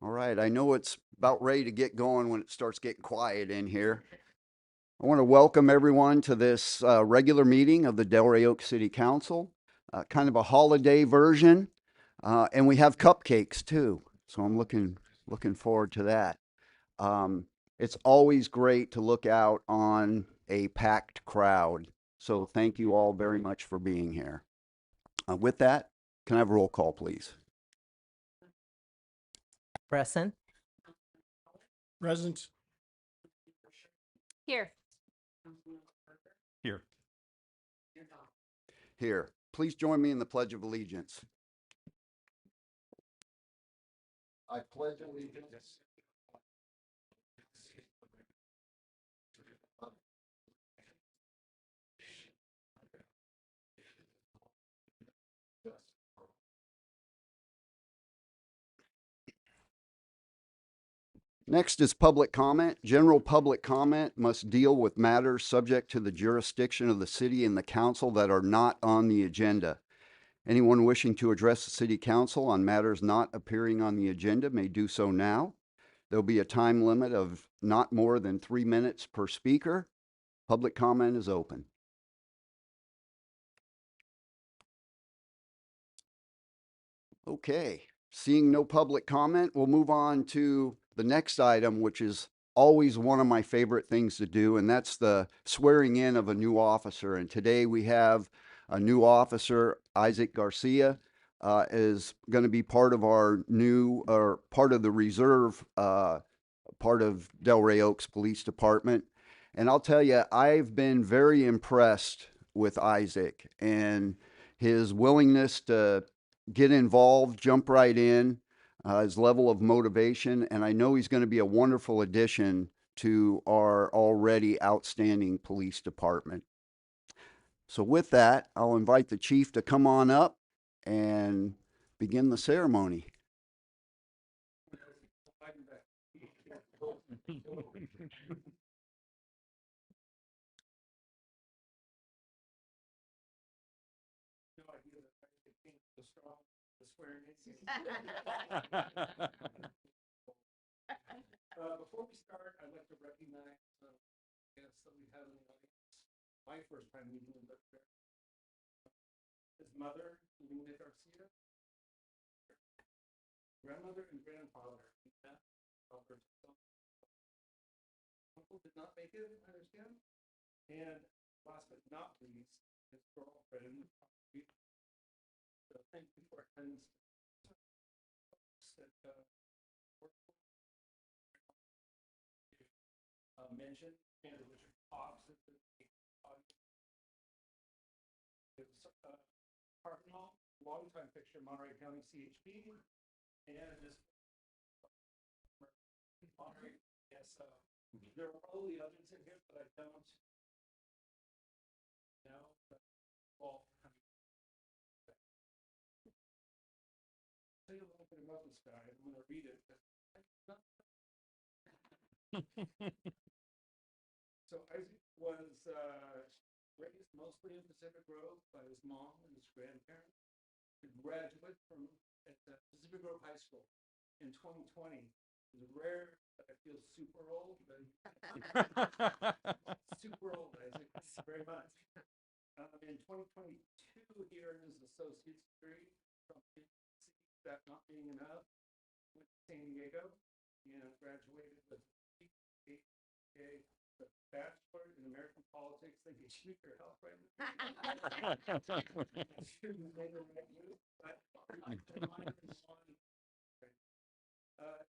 All right, I know it's about ready to get going when it starts getting quiet in here. I want to welcome everyone to this regular meeting of the Delray Oak City Council, kind of a holiday version, and we have cupcakes too. So I'm looking forward to that. Um, it's always great to look out on a packed crowd. So thank you all very much for being here. With that, can I have a roll call, please? Present. Present. Here. Here. Here, please join me in the Pledge of Allegiance. I pledge allegiance. Next is public comment. General public comment must deal with matters subject to the jurisdiction of the city and the council that are not on the agenda. Anyone wishing to address the city council on matters not appearing on the agenda may do so now. There'll be a time limit of not more than 3 minutes per speaker. Public comment is open. Okay, seeing no public comment, we'll move on to the next item, which is always one of my favorite things to do, and that's the swearing in of a new officer. And today we have a new officer, Isaac Garcia, is going to be part of our new, or part of the reserve, part of Delray Oaks Police Department. And I'll tell you, I've been very impressed with Isaac and his willingness to get involved, jump right in, his level of motivation, and I know he's going to be a wonderful addition to our already outstanding police department. So with that, I'll invite the chief to come on up and begin the ceremony. Before we start, I'd like to recognize guests that we have in the audience. My first time meeting him, but his mother, Linda Garcia, grandmother and grandfather, Alberto. Uncle did not make it, I understand. And last but not least, his girlfriend. So thank you for attending. Mentioned and Richard Fox at the Cardinal, longtime fixture, Monterey County CHP, and this Monterey. Yes, there are probably others in here, but I don't know. Well, say a little bit about this guy. I'm going to read it. So Isaac was raised mostly in Pacific Grove by his mom and his grandparents. He graduated from Pacific Grove High School in 2020. It's rare that I feel super old, but super old, Isaac. Very much. In 2022, he earned his associate's degree from that not being enough, went to San Diego and graduated with a bachelor in American politics. They get you your help right now.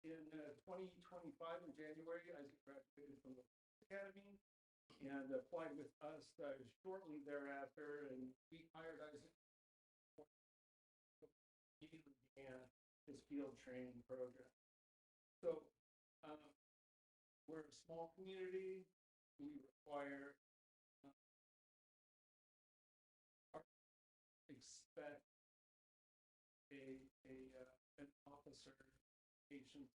In 2025 in January, Isaac graduated from the Academy and applied with us shortly thereafter, and we hired Isaac. He began his field training program. So we're a small community. We require expect an officer patient.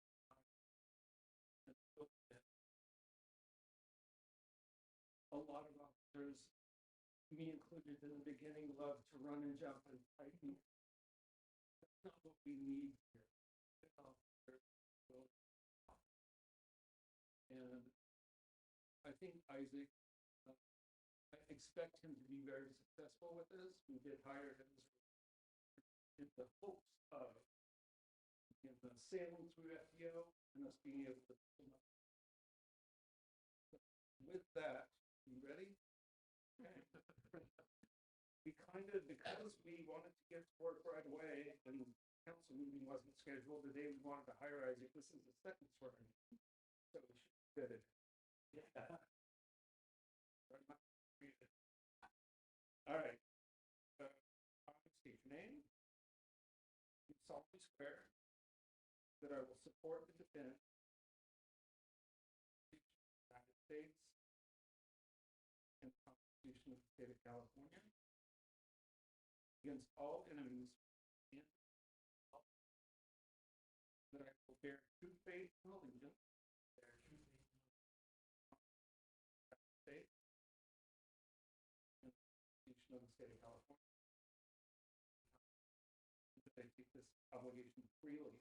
A lot of officers, me included in the beginning, love to run and jump and fight. That's not what we need here. And I think Isaac, I expect him to be very successful with this. We did hire him in the hopes of him sailing through FBO and us being able to. With that, you ready? We because we wanted to get to work right away and council meeting wasn't scheduled the day we wanted to hire Isaac, this is the second swearing. So we should get it. Yeah. All right. I state your name. You solemnly swear that I will support and defend the United States and the Constitution of the State of California against all enemies, and that I will bear true faith and allegiance to the state and the Constitution of the State of California. That I take this obligation freely.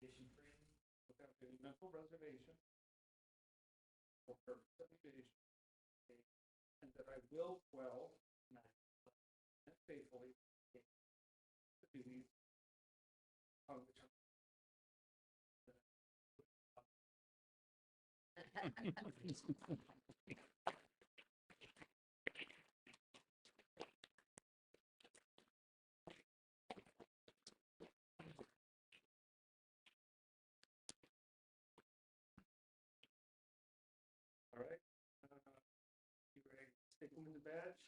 Without any mental reservation or purpose of evasion. And that I will well and faithfully the duties on which I'm. All right. You ready to stick them in the badge?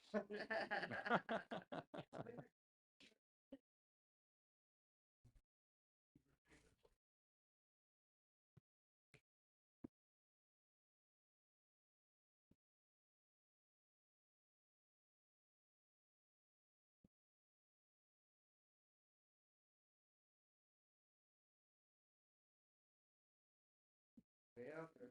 Way out there.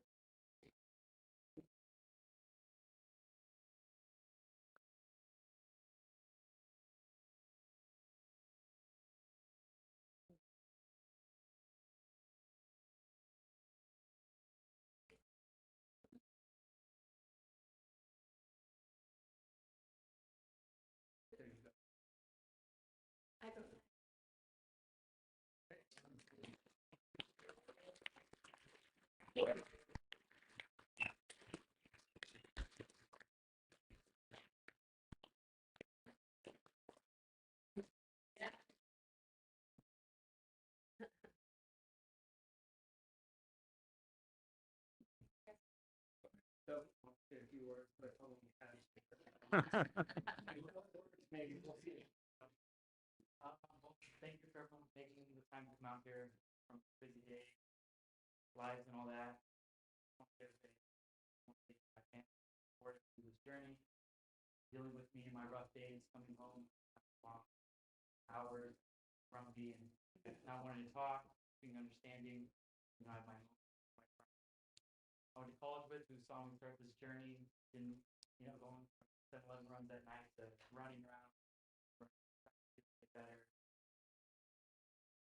There you go. Doesn't want to say a few words, but I told him he had to. Maybe we'll see. Well, thank you for everyone making the time to come out here from a busy day, lives and all that. I want to thank my family for through this journey, dealing with me in my rough days, coming home, long hours, grumpy, and not wanting to talk, being understanding. You know, I have my friend I went to college with who saw me start this journey, and going from 7-Eleven runs at night to running around, trying to get better.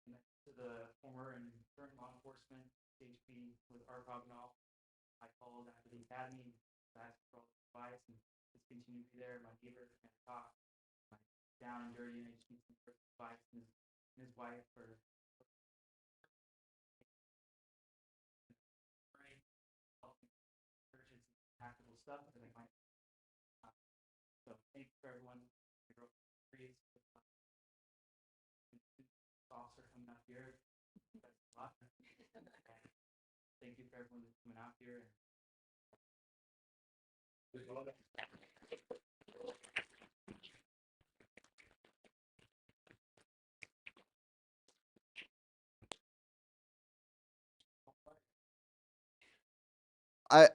And to the former and current law enforcement, HP with Art Hobnob, I called after the academy, asked for all advice, and just continue to be there. My neighbor and talk, my down and dirty, and I just need some advice, and his wife for helping churches and practical stuff that I might. So thank you for everyone. I grew up in the streets with officer coming out here. That's a lot. Thank you for everyone that's coming out here.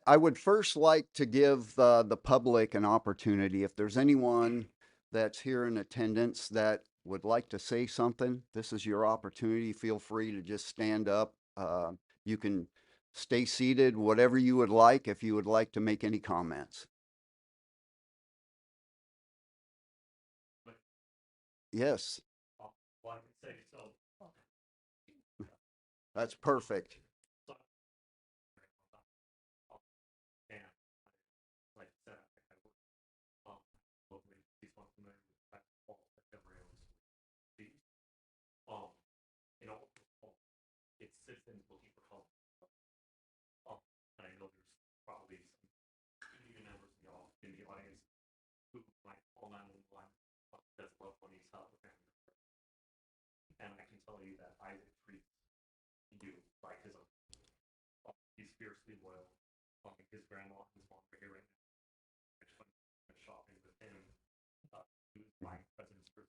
I would first like to give the public an opportunity. If there's anyone that's here in attendance that would like to say something, this is your opportunity. Feel free to just stand up. You can stay seated, whatever you would like, if you would like to make any comments. Yes, Well, I can say so. that's perfect. familiar with the fact that all the rails. Um, you know, it's citizens looking for help. And I know there's probably some community members in the audience who might call 911 because loved one needs help with family. And I can tell you that Isaac treats you like his own. He's fiercely loyal. His grandma and his mom are here right now. I just went shopping with him. He was buying presents for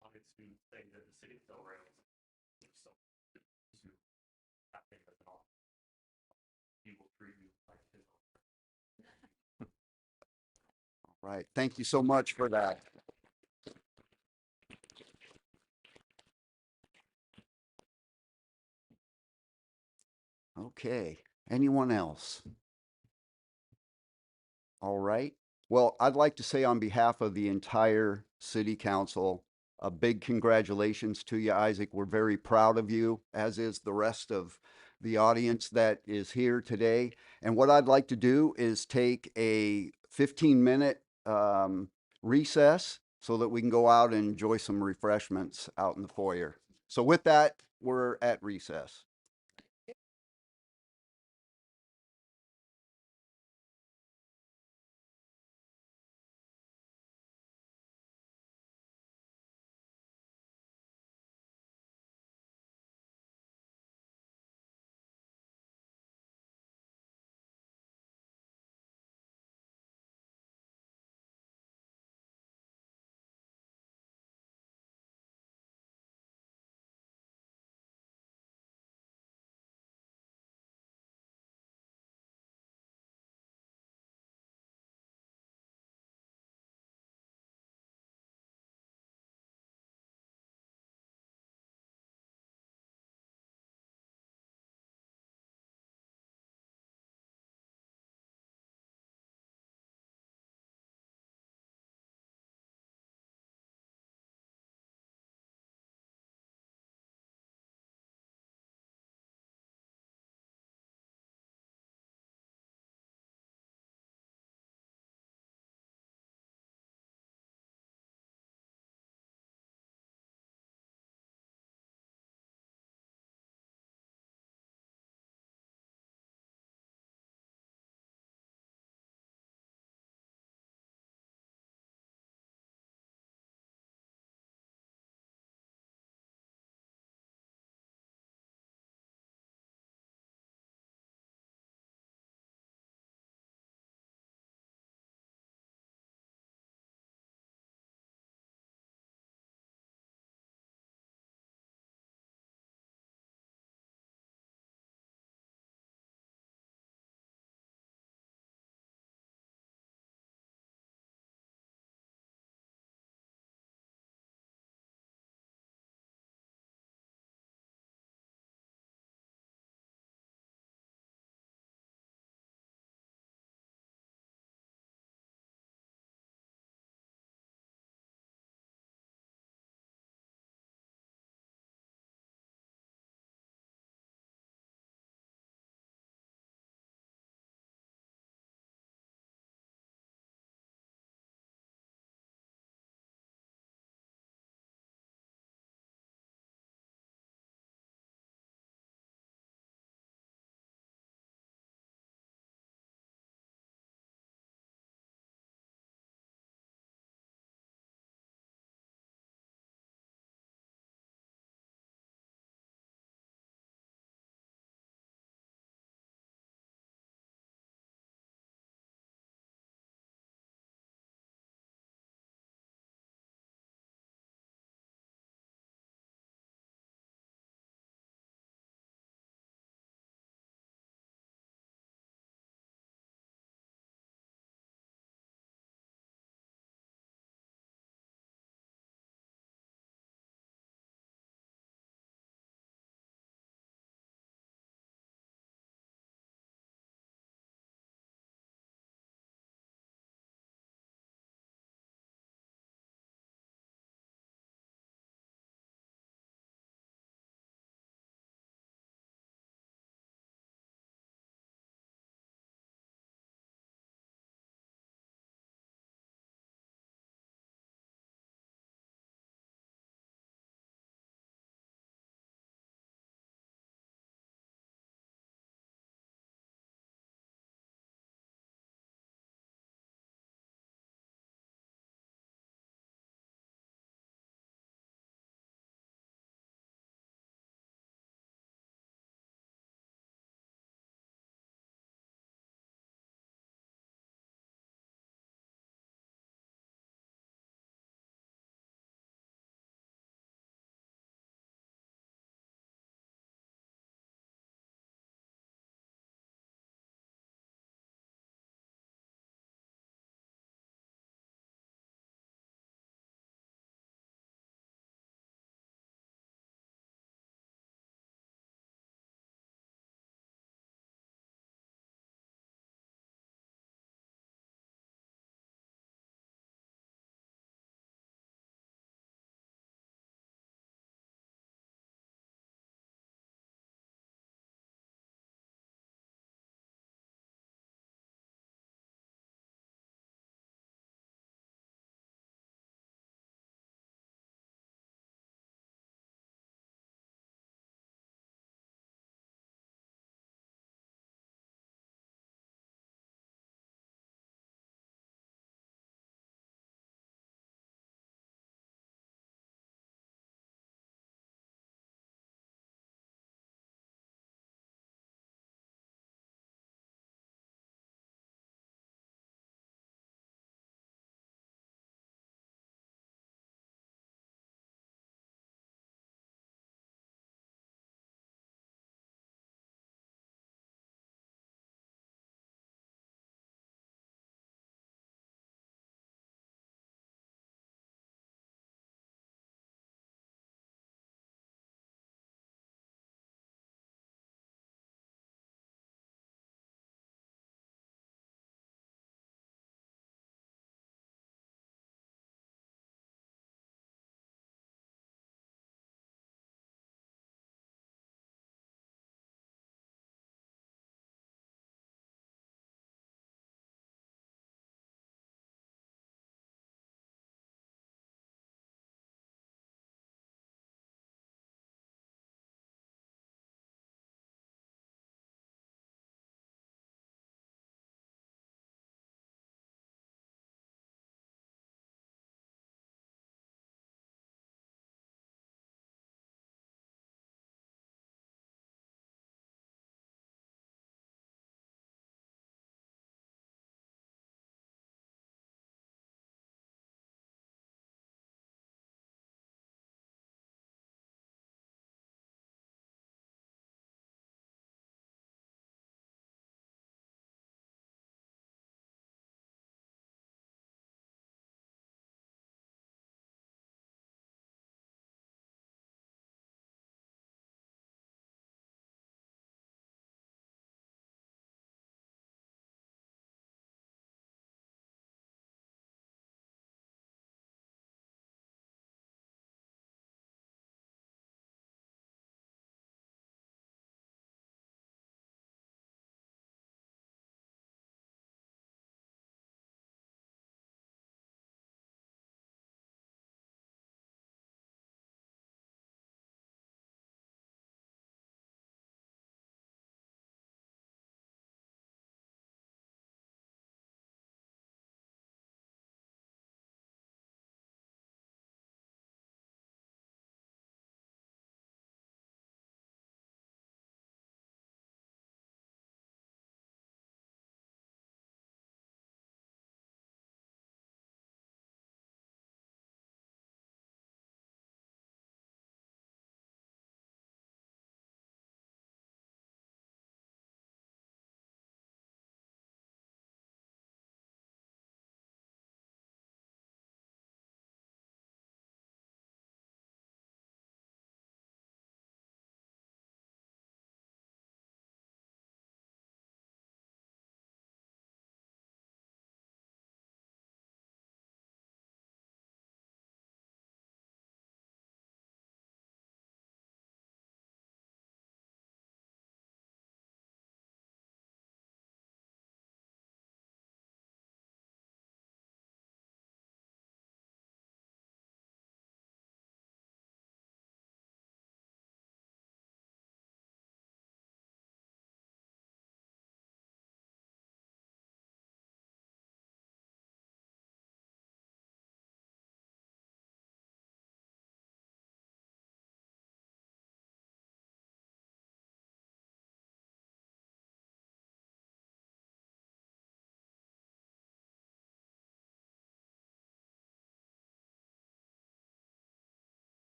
wanted to say that the city of Delray is so to acting as an officer. He will treat you like his own. Right. Thank you so much for that. Okay. Anyone else? All right. Well, I'd like to say on behalf of the entire city council, a big congratulations to you, Isaac. We're very proud of you, as is the rest of the audience that is here today. And what I'd like to do is take a 15-minute recess so that we can go out and enjoy some refreshments out in the foyer. So with that, we're at recess.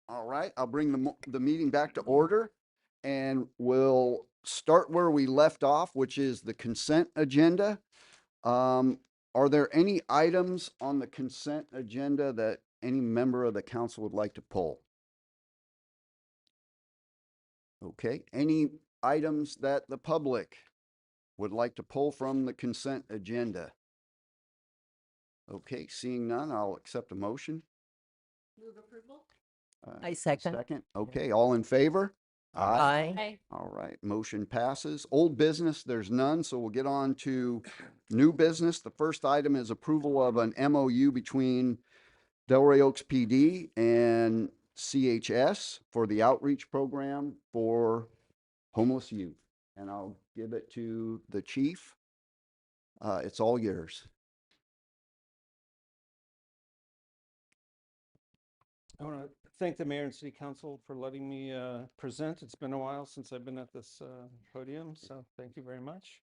All right, I'll bring the meeting back to order and we'll start where we left off, which is the consent agenda. Um, are there any items on the consent agenda that any member of the council would like to pull? Okay, any items that the public would like to pull from the consent agenda? Okay, seeing none, I'll accept a motion. Move approval? I second. Second, okay, all in favor? Aye. All right, motion passes. Old business, there's none, so we'll get on to new business. The first item is approval of an MOU between Delray Oaks PD and CHS for the outreach program for homeless youth. And I'll give it to the chief. It's all yours. I want to thank the mayor and city council for letting me present. It's been a while since I've been at this podium, so thank you very much.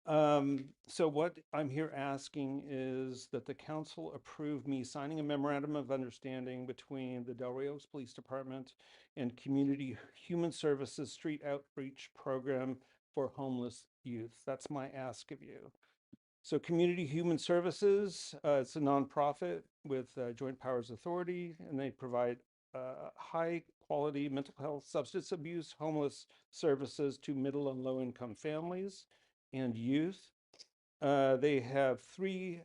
So what I'm here asking is that the council approve me signing a memorandum of understanding between the Delray Oaks Police Department and Community Human Services Street Outreach Program for homeless youth. That's my ask of you. So Community Human Services, it's a nonprofit with Joint Powers Authority, and they provide high quality mental health, substance abuse, homeless services to middle and low income families and youth. They have three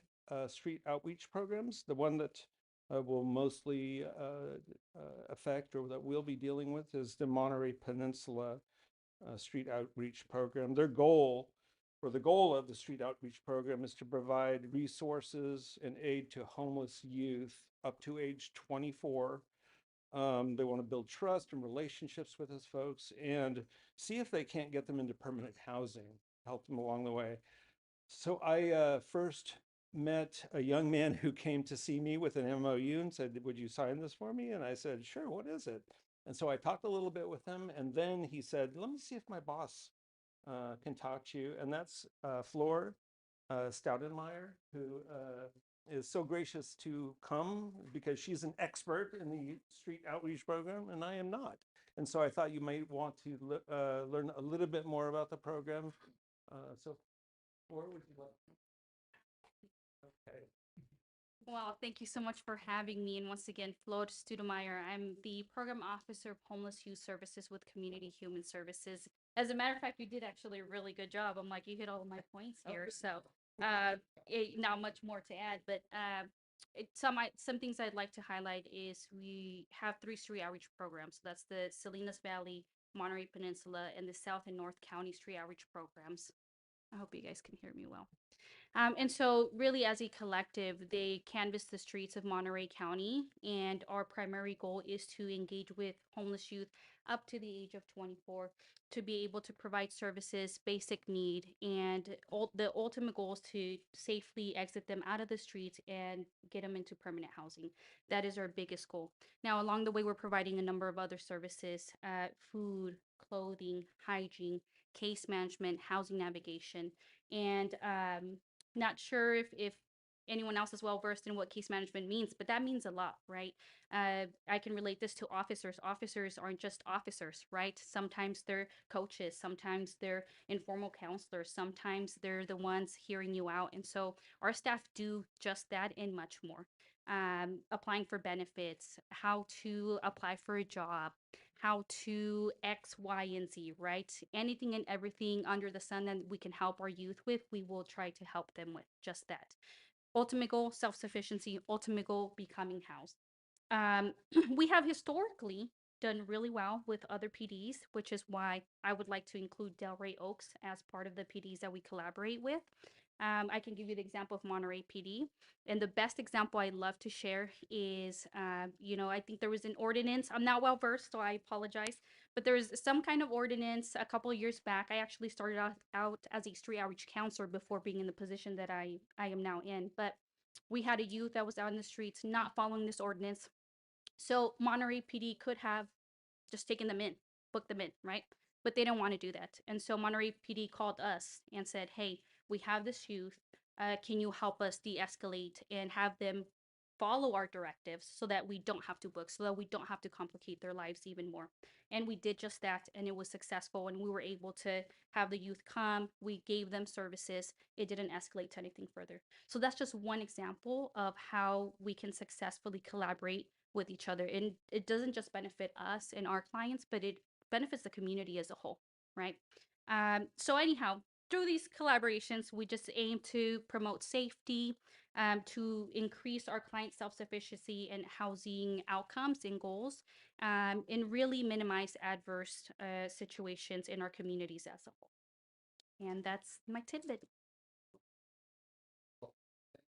street outreach programs. The one that will mostly affect or that we'll be dealing with is the Monterey Peninsula Street Outreach Program. Their goal of the street outreach program is to provide resources and aid to homeless youth up to age 24. They want to build trust and relationships with those folks and see if they can't get them into permanent housing, help them along the way. So I first met a young man who came to see me with an MOU and said, "Would you sign this for me?" And I said, "Sure, what is it?" And so I talked a little bit with him, and then he said, "Let me see if my boss can talk to you." And that's Flor Stoudenmeyer, who is so gracious to come because she's an expert in the street outreach program, and I am not. And so I thought you might want to learn a little bit more about the program. So, Flor, would you like? Okay. Well, thank you so much for having me. And once again, Flor Studemeyer. I'm the Program Officer of Homeless Youth Services with Community Human Services. As a matter of fact, you did actually a really good job. I'm like, you hit all of my points here. So not much more to add, but some things I'd like to highlight is we have three street outreach programs. So that's the Salinas Valley, Monterey Peninsula, and the South and North County street outreach programs. I hope you guys can hear me well. And so, really, as a collective, they canvass the streets of Monterey County, and our primary goal is to engage with homeless youth up to the age of 24 to be able to provide services, basic need, and the ultimate goal is to safely exit them out of the streets and get them into permanent housing. That is our biggest goal. Now, along the way, we're providing a number of other services: food, clothing, hygiene, case management, housing navigation, and not sure if anyone else is well versed in what case management means, but that means a lot, right? I can relate this to officers. Officers aren't just officers, right? Sometimes they're coaches, sometimes they're informal counselors, sometimes they're the ones hearing you out. And so our staff do just that and much more. Applying for benefits, how to apply for a job, how to X, Y, and Z, right? Anything and everything under the sun that we can help our youth with, we will try to help them with just that. Ultimate goal, self-sufficiency, ultimate goal, becoming housed. We have historically done really well with other PDs, which is why I would like to include Delray Oaks as part of the PDs that we collaborate with. I can give you the example of Monterey PD. And the best example I love to share is, I think there was an ordinance. I'm not well versed, so I apologize. But there's some kind of ordinance a couple of years back. I actually started out as a street outreach counselor before being in the position that I am now in. But we had a youth that was out in the streets not following this ordinance. So Monterey PD could have just taken them in, booked them in, right? But they didn't want to do that. And so Monterey PD called us and said, "Hey, we have this youth. Can you help us de-escalate and have them follow our directives so that we don't have to book, so that we don't have to complicate their lives even more. And we did just that, and it was successful, and we were able to have the youth come. We gave them services. It didn't escalate to anything further. So that's just one example of how we can successfully collaborate with each other. And it doesn't just benefit us and our clients, but it benefits the community as a whole, right? So anyhow, through these collaborations, we just aim to promote safety, to increase our client self-sufficiency and housing outcomes and goals, and really minimize adverse situations in our communities as a whole. And that's my tidbit.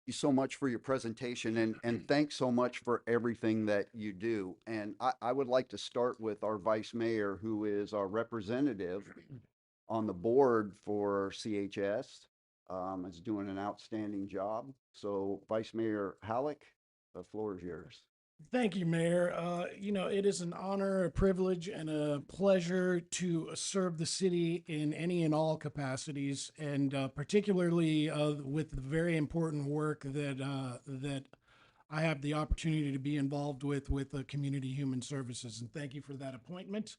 You so much for your presentation and thanks so much for everything that you do. And I would like to start with our vice mayor, who is our representative on the board for CHS, is doing an outstanding job. So Vice Mayor Halleck, the floor is yours. Thank you, Mayor. It is an honor, a privilege, and a pleasure to serve the city in any and all capacities, and particularly with the very important work that I have the opportunity to be involved with Community Human Services. And thank you for that appointment.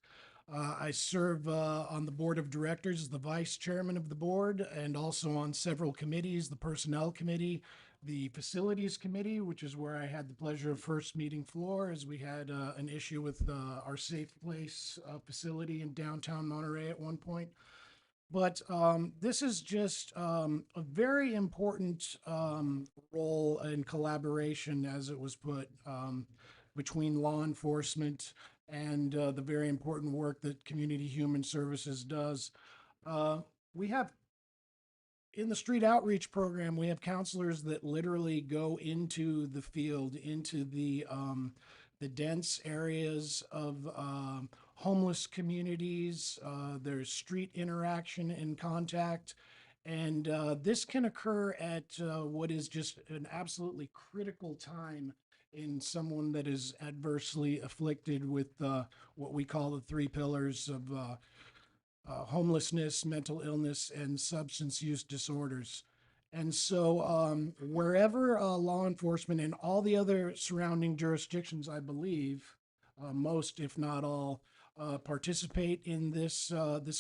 I serve on the board of directors as the vice chairman of the board, and also on several committees, the Personnel Committee, the Facilities Committee, which is where I had the pleasure of first meeting Floor, as we had an issue with our Safe Place facility in downtown Monterey at one point. But this is just a very important role in collaboration, as it was put, between law enforcement and the very important work that Community Human Services does. We have, in the street outreach program, we have counselors that literally go into the field, into the dense areas of homeless communities. There's street interaction and contact. And this can occur at what is just an absolutely critical time in someone that is adversely afflicted with what we call the three pillars of homelessness, mental illness, and substance use disorders. And so wherever law enforcement and all the other surrounding jurisdictions, I believe, most, if not all, participate in this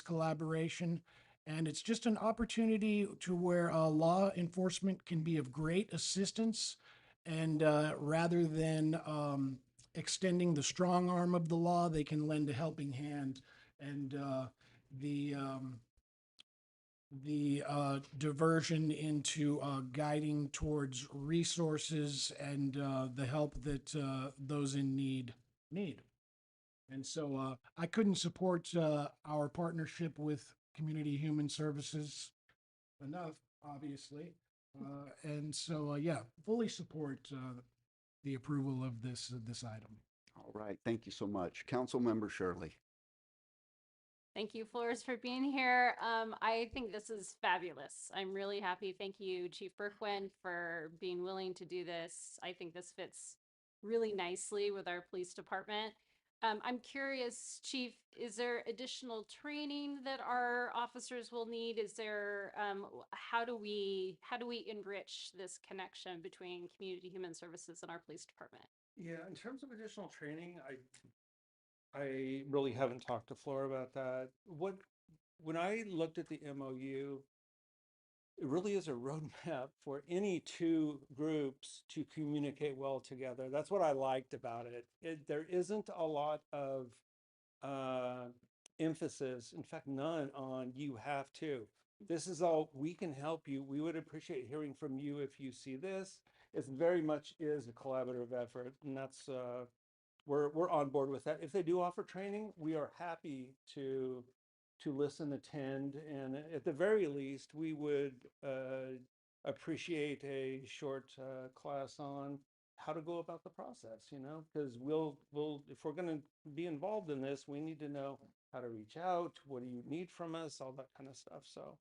collaboration. And it's just an opportunity to where law enforcement can be of great assistance. And rather than extending the strong arm of the law, they can lend a helping hand. And the diversion into guiding towards resources and the help that those in need. And so I couldn't support our partnership with Community Human Services enough, obviously. And so, yeah, fully support the approval of this item. All right, thank you so much. Councilmember Shirley. Thank you, Flores, for being here. I think this is fabulous. I'm really happy. Thank you, Chief Berkwin, for being willing to do this. I think this fits really nicely with our police department. I'm curious, Chief, is there additional training that our officers will need? Is there, how do we enrich this connection between Community Human Services and our police department? Yeah, in terms of additional training, I really haven't talked to Flora about that. When I looked at the MOU, it really is a roadmap for any two groups to communicate well together. That's what I liked about it. There isn't a lot of emphasis, in fact, none on you have to. This is all, we can help you. We would appreciate hearing from you if you see this. It very much is a collaborative effort, and that's we're on board with that. If they do offer training, we are happy to listen, attend, and at the very least, we would appreciate a short class on how to go about the process, because we'll if we're going to be involved in this, we need to know how to reach out, what do you need from us, all that kind of stuff. So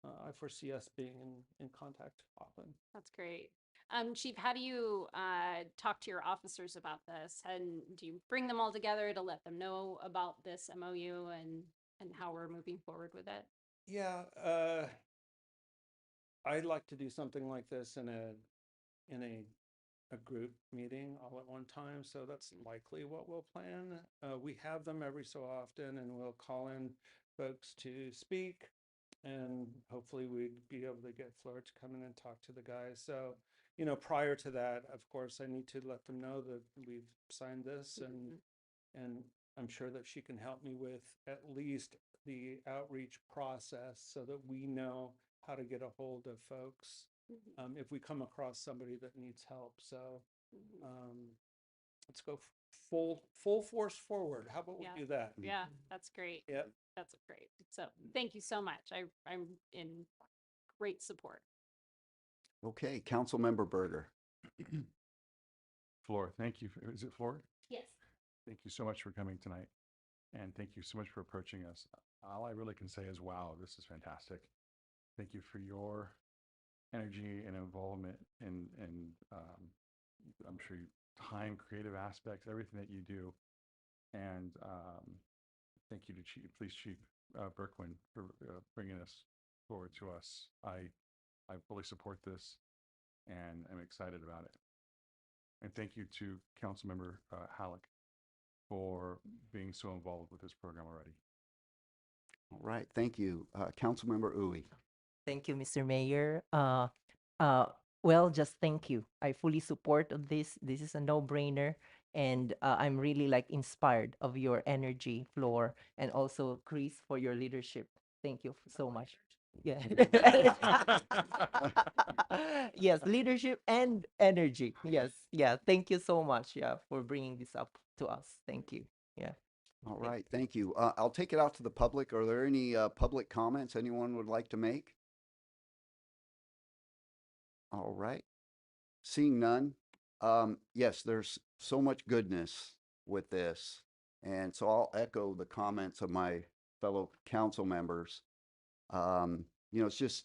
I foresee us being in contact often. That's great. Chief, how do you talk to your officers about this? And do you bring them all together to let them know about this MOU and how we're moving forward with it? Yeah, I'd like to do something like this in a a group meeting all at one time, so that's likely what we'll plan. We have them every so often, and we'll call in folks to speak, and hopefully we'd be able to get Fleur to come in and talk to the guys. So, you know, prior to that, of course, I need to let them know that we've signed this, and I'm sure that she can help me with at least the outreach process so that we know how to get a hold of folks if we come across somebody that needs help. So let's go full force forward. How about we Yeah. do that? Yeah, that's great. Yep. That's great. So thank you so much. I'm in great support. Okay, Councilmember Berger. Floor, thank you. Is it Floor? Yes. Thank you so much for coming tonight. And thank you so much for approaching us. All I really can say is, wow, this is fantastic. Thank you for your energy and involvement and I'm sure time, creative aspects, everything that you do. And thank you to Police Chief Berkwin for bringing this forward to us. I fully support this and I'm excited about it. And thank you to Councilmember Halleck for being so involved with this program already. All right, thank you. Councilmember Uy. Thank you, Mr. Mayor. Well, just thank you. I fully support of this. This is a no-brainer, and I'm really like inspired of your energy, Floor, and also Chris for your leadership. Thank you so much. Yeah. Yes, leadership and energy. Yes. Yeah. Thank you so much. Yeah, for bringing this up to us. Thank you. Yeah. All right, thank you. I'll take it out to the public. Are there any public comments anyone would like to make? All right. Seeing none. Yes, there's so much goodness with this. And so I'll echo the comments of my fellow council members. You know, it's just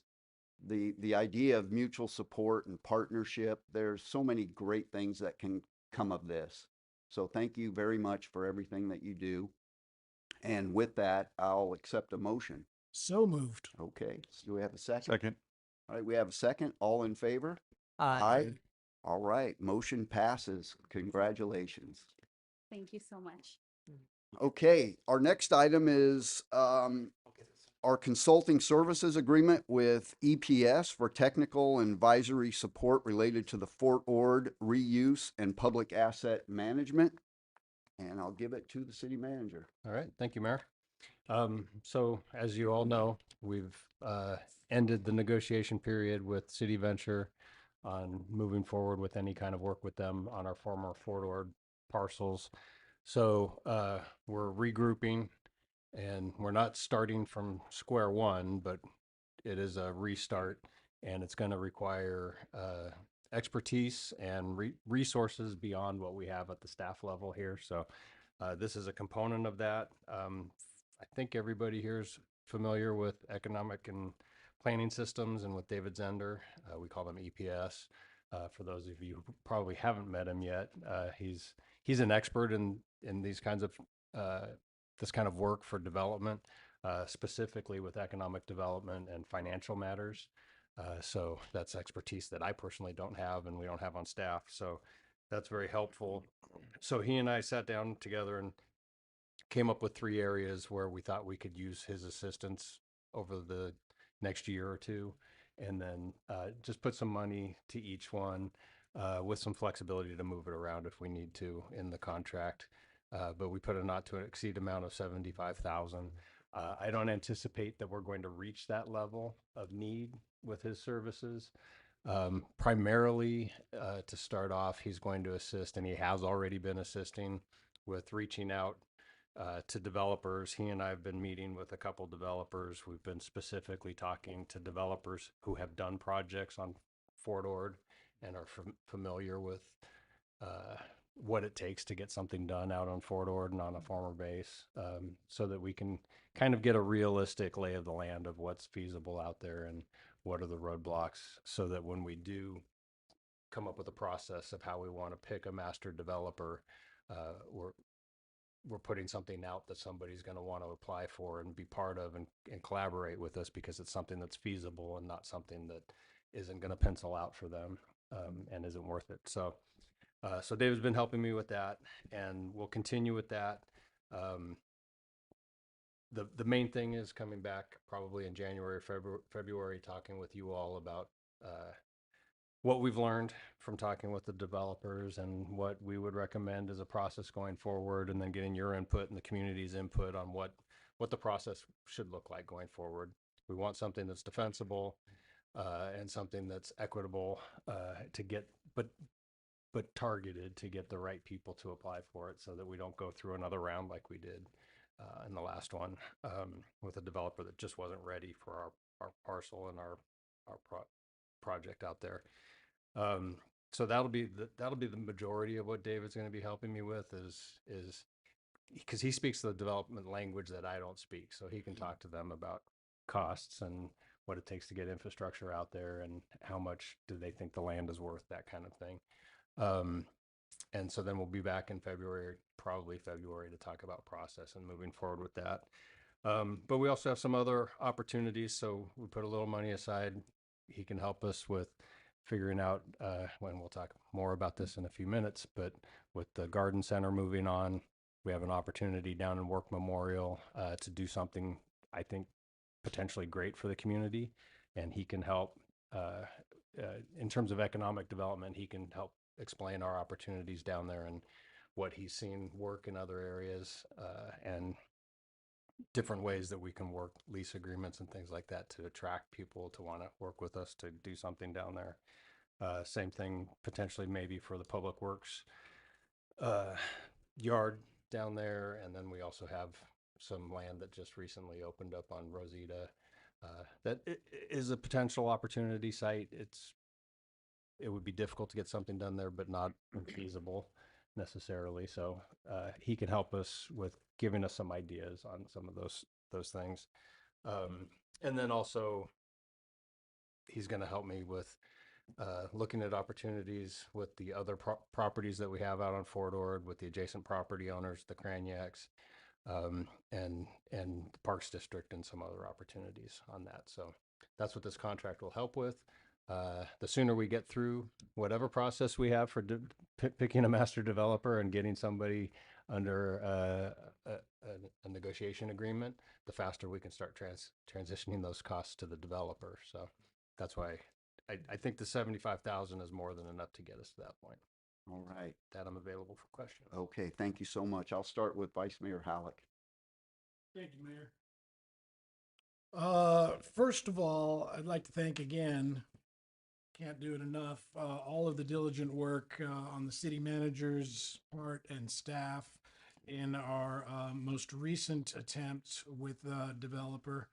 the idea of mutual support and partnership. There's so many great things that can come of this. So thank you very much for everything that you do. And with that, I'll accept a motion. So moved. Okay, so do we have a second? Second. All right, we have a second. All in favor? Aye. All right, motion passes. Congratulations. Thank you so much. Okay, our next item is our consulting services agreement with EPS for technical and advisory support related to the Fort Ord reuse and public asset management. And I'll give it to the city manager. All right, thank you, Mayor. So as you all know, we've ended the negotiation period with City Venture on moving forward with any kind of work with them on our former Fort Ord parcels. So we're regrouping, and we're not starting from square one, but it is a restart, and it's going to require expertise and resources beyond what we have at the staff level here. So this is a component of that. I think everybody here is familiar with economic and planning systems and with David Zender. We call them EPS. For those of you who probably haven't met him yet, he's an expert in these kinds of this kind of work for development, specifically with economic development and financial matters. So that's expertise that I personally don't have and we don't have on staff. So that's very helpful. So he and I sat down together and came up with 3 areas where we thought we could use his assistance over the next year or two, and then just put some money to each one with some flexibility to move it around if we need to in the contract. But we put a not to exceed amount of 75,000. I don't anticipate that we're going to reach that level of need with his services. Primarily, to start off, he's going to assist, and he has already been assisting with reaching out to developers. He and I have been meeting with a couple developers. We've been specifically talking to developers who have done projects on Fort Ord and are familiar with what it takes to get something done out on Fort Ord and on a former base, so that we can kind of get a realistic lay of the land of what's feasible out there and what are the roadblocks, so that when we do come up with a process of how we want to pick a master developer, we're putting something out that somebody's going to want to apply for and be part of and collaborate with us, because it's something that's feasible and not something that isn't going to pencil out for them and isn't worth it. So So David's been helping me with that, and we'll continue with that. Um, the main thing is coming back probably in January, February, talking with you all about what we've learned from talking with the developers and what we would recommend as a process going forward, and then getting your input and the community's input on what the process should look like going forward. We want something that's defensible and something that's equitable to get, but targeted to get the right people to apply for it, so that we don't go through another round like we did in the last one with a developer that just wasn't ready for our parcel and our project out there. So that'll be the majority of what David's going to be helping me with is because he speaks the development language that I don't speak, so he can talk to them about costs and what it takes to get infrastructure out there and how much do they think the land is worth, that kind of thing. And so then we'll be back in February, probably February, to talk about process and moving forward with that. But we also have some other opportunities, so we put a little money aside. He can help us with figuring out when we'll talk more about this in a few minutes, but with the garden center moving on, we have an opportunity down in Work Memorial to do something I think potentially great for the community, and he can help in terms of economic development. He can help explain our opportunities down there and what he's seen work in other areas and different ways that we can work lease agreements and things like that to attract people to want to work with us to do something down there. Same thing potentially maybe for the public works yard down there. And then we also have some land that just recently opened up on Rosita that is a potential opportunity site. It would be difficult to get something done there, but not infeasible necessarily. So he can help us with giving us some ideas on some of those things. And then also he's going to help me with looking at opportunities with the other properties that we have out on Fort Ord, with the adjacent property owners, the Craniacs, and the Parks District, and some other opportunities on that. So that's what this contract will help with. The sooner we get through whatever process we have for picking a master developer and getting somebody under a negotiation agreement, the faster we can start transitioning those costs to the developer. So that's why I think the 75,000 is more than enough to get us to that point. All right. That I'm available for questions. Okay, thank you so much. I'll start with Vice Mayor Halleck. Thank you, Mayor. First of all, I'd like to thank again, can't do it enough, all of the diligent work on the city manager's part and staff in our most recent attempt with the developer.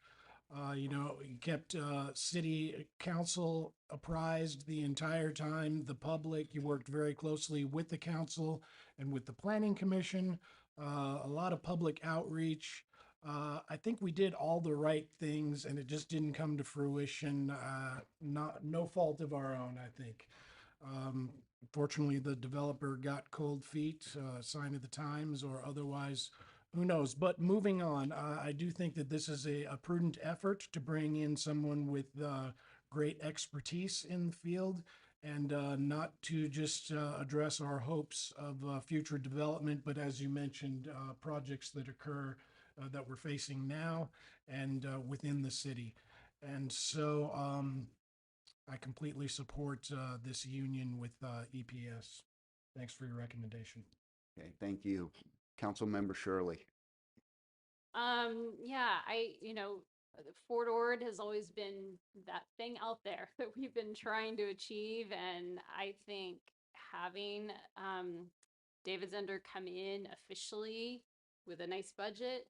You kept city council apprised the entire time, the public. You worked very closely with the council and with the planning commission. A lot of public outreach. I think we did all the right things, and it just didn't come to fruition. No fault of our own, I think. Fortunately, the developer got cold feet, sign of the times, or otherwise, who knows? But moving on, I do think that this is a prudent effort to bring in someone with great expertise in the field, and not to just address our hopes of future development, but as you mentioned, projects that occur that we're facing now and within the city. And so I completely support this union with EPS. Thanks for your recommendation. Okay, thank you. Councilmember Shirley. Yeah, Fort Ord has always been that thing out there that we've been trying to achieve. And I think having David Zender come in officially with a nice budget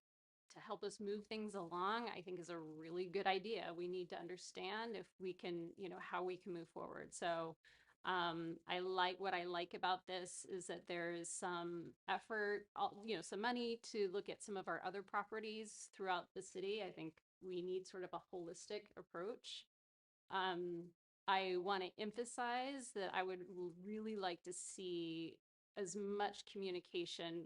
to help us move things along, I think is a really good idea. We need to understand if we can, how we can move forward. So what I like about this is that there is some effort, some money to look at some of our other properties throughout the city. I think we need sort of a holistic approach. I want to emphasize that I would really like to see as much communication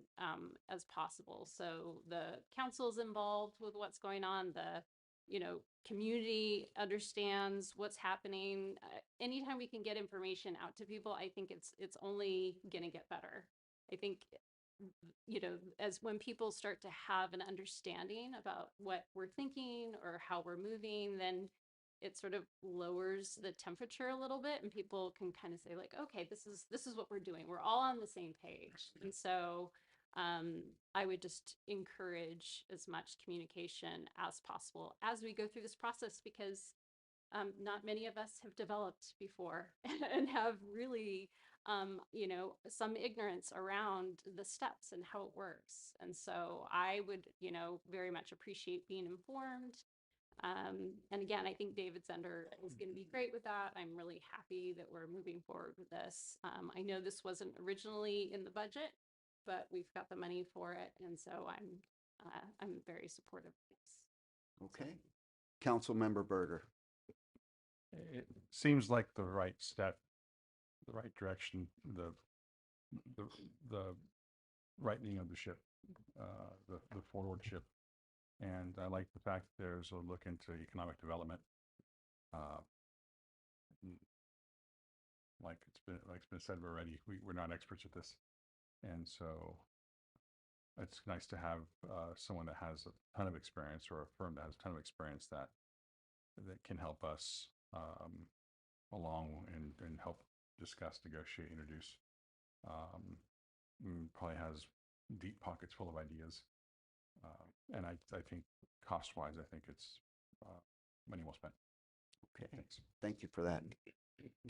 as possible. So the council's involved with what's going on, the community understands what's happening. Anytime we can get information out to people, I think it's only going to get better. I think, as when people start to have an understanding about what we're thinking or how we're moving, then it sort of lowers the temperature a little bit, and people can kind of say like, okay, this is what we're doing. We're all on the same page. And so I would just encourage as much communication as possible as we go through this process, because not many of us have developed before and have really, some ignorance around the steps and how it works. And so I would, very much appreciate being informed. And again, I think David Zender is going to be great with that. I'm really happy that we're moving forward with this. I know this wasn't originally in the budget, but we've got the money for it, and so I'm very supportive of this. Okay. Councilmember Berger. It seems like the right step, the right direction, the rightening of the ship, the forward ship. And I like the fact that there's a look into economic development. Like it's been said already, we're not experts at this. And so it's nice to have someone that has a ton of experience, or a firm that has a ton of experience that can help us along and help discuss, negotiate, introduce. Probably has deep pockets full of ideas. And I think cost-wise, I think it's money well spent. Okay. Thanks. Thank you for that.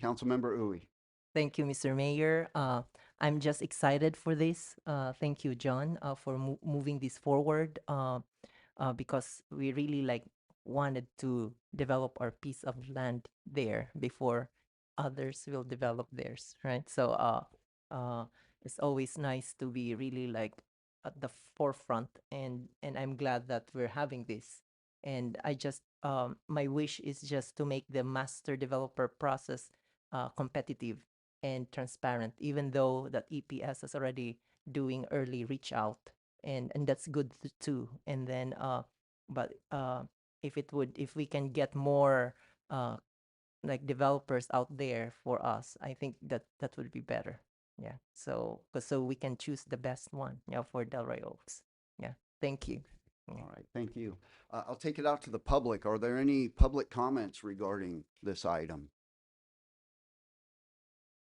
Councilmember Uy. Thank you, Mr. Mayor. I'm just excited for this. Thank you, John, for moving this forward, because we really wanted to develop our piece of land there before others will develop theirs, right? So it's always nice to be really at the forefront, and I'm glad that we're having this. And I just my wish is just to make the master developer process competitive and transparent, even though that EPS is already doing early reach out, and that's good too. And then but if we can get more developers out there for us, I think that would be better. Yeah. So we can choose the best one, for Delray Oaks. Yeah. Thank you. All right, thank you. I'll take it out to the public. Are there any public comments regarding this item?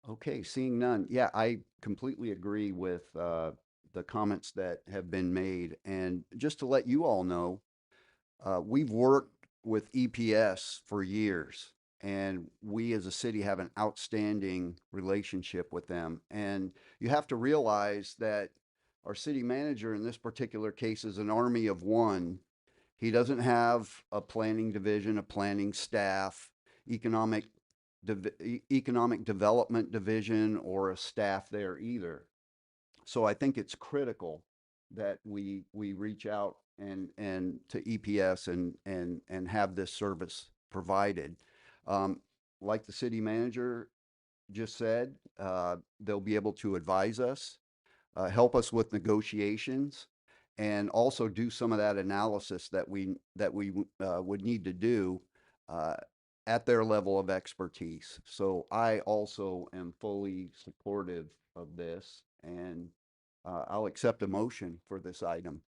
Okay, seeing none. Yeah, I completely agree with the comments that have been made. And just to let you all know, we've worked with EPS for years, and we as a city have an outstanding relationship with them. And you have to realize that our city manager in this particular case is an army of one. He doesn't have a planning division, a planning staff, economic development division, or a staff there either. So I think it's critical that we reach out and to EPS and have this service provided. Like the city manager just said, they'll be able to advise us, help us with negotiations, and also do some of that analysis that we would need to do at their level of expertise. So I also am fully supportive of this, and I'll accept a motion for this item.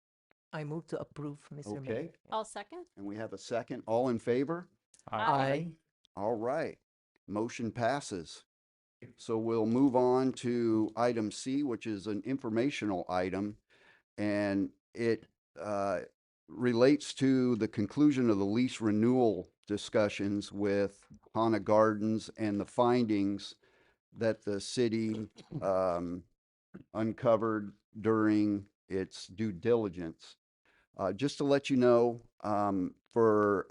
I move to approve, Mr. Mayor. Okay, I'll second. and we have a second. All in favor? Aye. All right, motion passes. So we'll move on to item C, which is an informational item, and it relates to the conclusion of the lease renewal discussions with Hana Gardens and the findings that the city uncovered during its due diligence. Just to let you know, for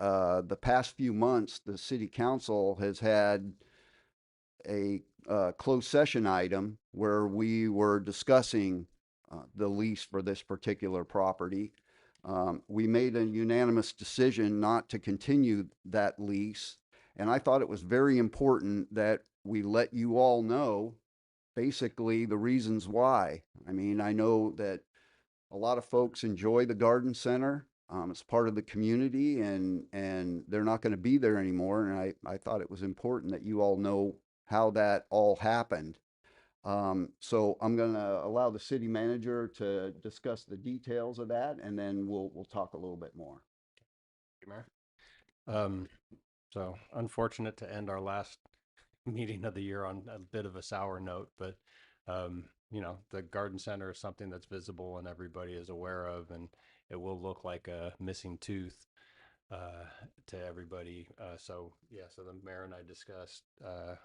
the past few months, the city council has had a closed session item where we were discussing the lease for this particular property. We made a unanimous decision not to continue that lease, and I thought it was very important that we let you all know basically the reasons why. I mean, I know that a lot of folks enjoy the garden center. It's part of the community and they're not going to be there anymore. And I thought it was important that you all know how that all happened. So I'm going to allow the city manager to discuss the details of that, and then we'll talk a little bit more. you, Mayor. So unfortunate to end our last meeting of the year on a bit of a sour note, but you know, the garden center is something that's visible and everybody is aware of, and it will look like a missing tooth to everybody. So yeah, so the mayor and I discussed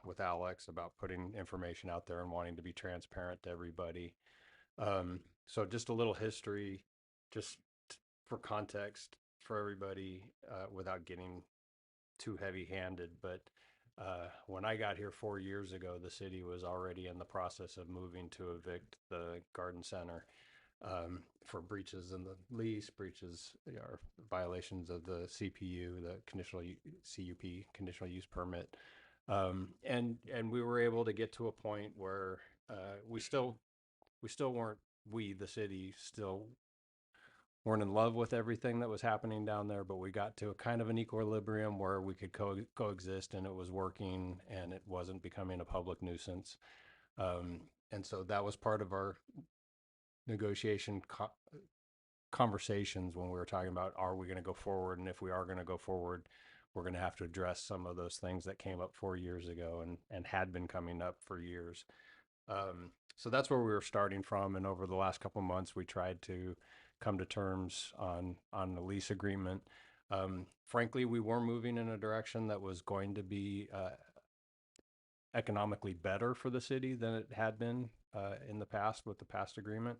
with Alex about putting information out there and wanting to be transparent to everybody. So just a little history, just for context for everybody, without getting too heavy-handed, but when I got here 4 years ago, the city was already in the process of moving to evict the garden center for breaches in the lease, breaches or violations of the CPU, the CUP, conditional use permit, and we were able to get to a point where we still weren't, we the city still weren't in love with everything that was happening down there, but we got to a kind of an equilibrium where we could coexist, and it was working and it wasn't becoming a public nuisance. And so that was part of our negotiation conversations when we were talking about, are we going to go forward? And if we are going to go forward, we're going to have to address some of those things that came up 4 years ago and had been coming up for years. So that's where we were starting from. And over the last couple of months, we tried to come to terms on the lease agreement. Frankly, we were moving in a direction that was going to be economically better for the city than it had been in the past with the past agreement.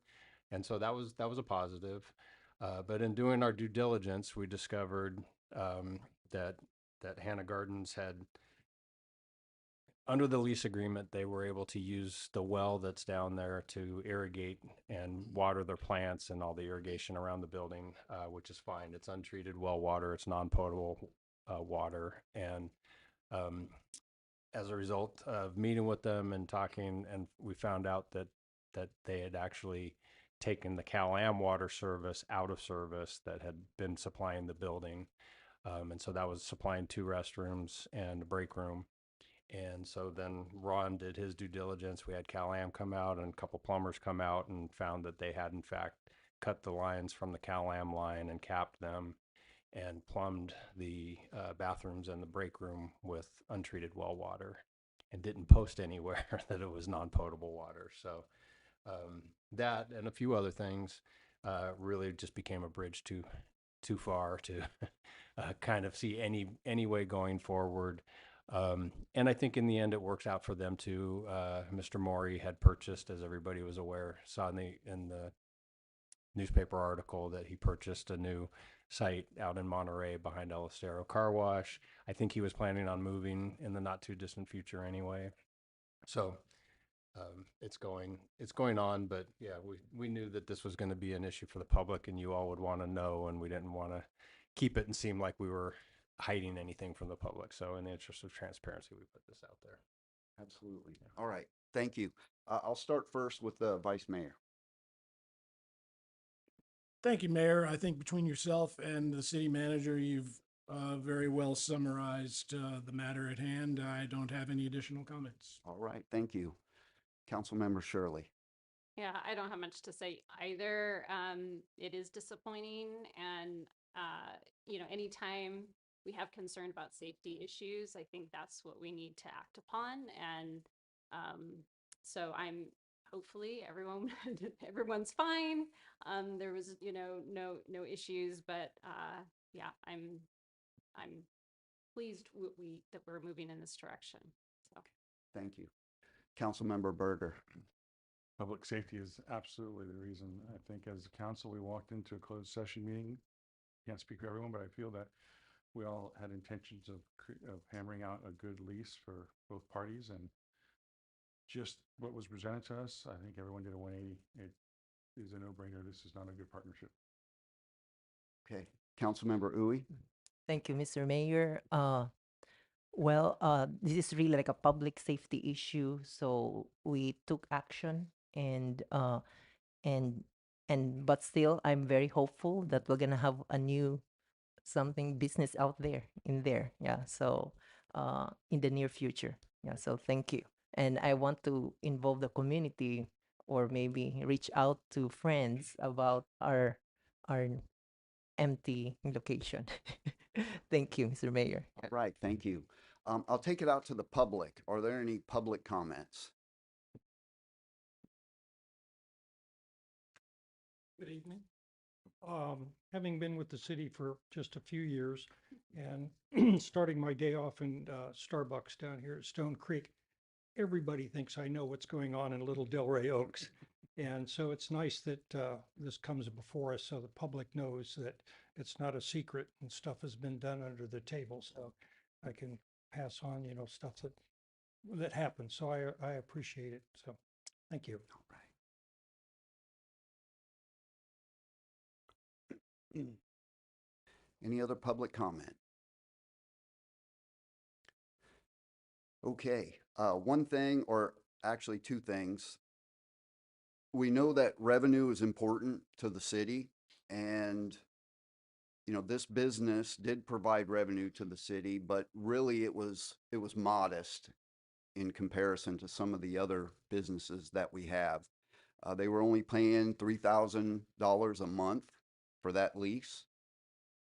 And so that was a positive. But in doing our due diligence, we discovered that Hannah Gardens had, under the lease agreement, they were able to use the well that's down there to irrigate and water their plants and all the irrigation around the building, which is fine. It's untreated well water. It's non-potable water. And as a result of meeting with them and talking, and we found out that they had actually taken the Cal-Am water service out of service that had been supplying the building. And so that was supplying 2 restrooms and a break room. And so then Ron did his due diligence. We had Cal-Am come out and a couple plumbers come out and found that they had in fact cut the lines from the Cal-Am line and capped them and plumbed the bathrooms and the break room with untreated well water, and didn't post anywhere that it was non-potable water. So that and a few other things really just became a bridge too far to kind of see any way going forward. And I think in the end it works out for them too. Mr. Maury had purchased, as everybody was aware, saw in the newspaper article, that he purchased a new site out in Monterey behind El Estero Car Wash. I think he was planning on moving in the not too distant future anyway. So it's going on, but yeah, we knew that this was going to be an issue for the public and you all would want to know, and we didn't want to keep it and seem like we were hiding anything from the public. So in the interest of transparency, we put this out there. Absolutely. All right. Thank you. I'll start first with the vice mayor. Thank you, Mayor. I think between yourself and the city manager, you've very well summarized the matter at hand. I don't have any additional comments. All right. Thank you. Councilmember Shirley. Yeah, I don't have much to say either. It is disappointing, and you know, anytime we have concern about safety issues, I think that's what we need to act upon. And so I'm hopefully everyone's fine. There was, you know, no issues, but yeah, I'm pleased that we're moving in this direction. So Thank you. Councilmember Berger. Public safety is absolutely the reason. I think as a council, we walked into a closed session meeting. Can't speak for everyone, but I feel that we all had intentions of hammering out a good lease for both parties, and just what was presented to us, I think everyone did a 180. It is a no-brainer. This is not a good partnership. Okay. Councilmember Uy. Thank you, Mr. Mayor. This is really like a public safety issue, so we took action and and but still, I'm very hopeful that we're gonna have a new something business out there in there. Yeah. So in the near future. Yeah. So thank you. And I want to involve the community or maybe reach out to friends about our empty location. Thank you, Mr. Mayor. All right, thank you. I'll take it out to the public. Are there any public comments? Good evening. Having been with the city for just a few years and starting my day off in Starbucks down here at Stone Creek, everybody thinks I know what's going on in Little Delray Oaks. And so it's nice that this comes before us so the public knows that it's not a secret and stuff has been done under the table. So I can pass on, stuff that happens. So I appreciate it. So thank you. All right. Any other public comment? Okay, one thing, or actually two things. We know that revenue is important to the city, and this business did provide revenue to the city, but really it was modest in comparison to some of the other businesses that we have. They were only paying $3,000 a month for that lease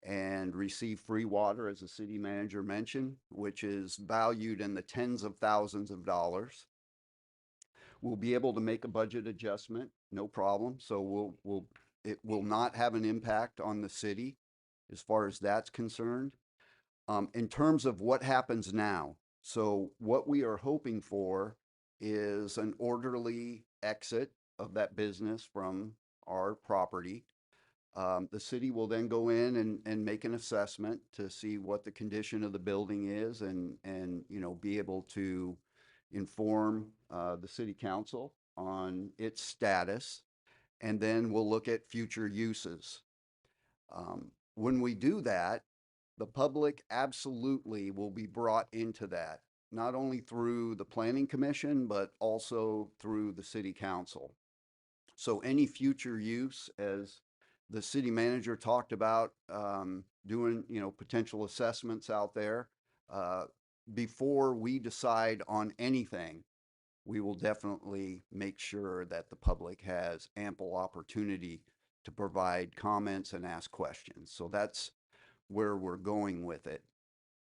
and receive free water, as the city manager mentioned, which is valued in the tens of thousands of dollars. We'll be able to make a budget adjustment, no problem. So it will not have an impact on the city as far as that's concerned. In terms of what happens now, so what we are hoping for is an orderly exit of that business from our property. The city will then go in and make an assessment to see what the condition of the building is and be able to inform the city council on its status. And then we'll look at future uses. When we do that, the public absolutely will be brought into that, not only through the planning commission, but also through the city council. So any future use, as the city manager talked about, doing, potential assessments out there, before we decide on anything, we will definitely make sure that the public has ample opportunity to provide comments and ask questions. So that's where we're going with it.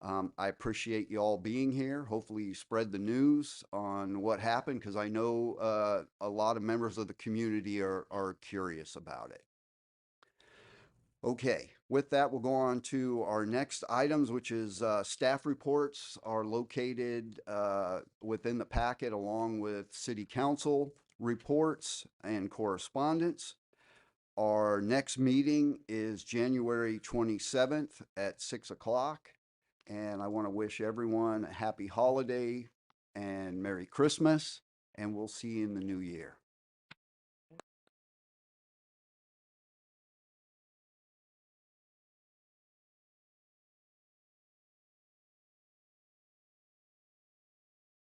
I appreciate you all being here. Hopefully you spread the news on what happened, because I know a lot of members of the community are curious about it. Okay, with that, we'll go on to our next items, which is staff reports are located within the packet along with city council reports and correspondence. Our next meeting is January 27th at 6 o'clock. And I want to wish everyone a happy holiday and Merry Christmas, and we'll see you in the new year.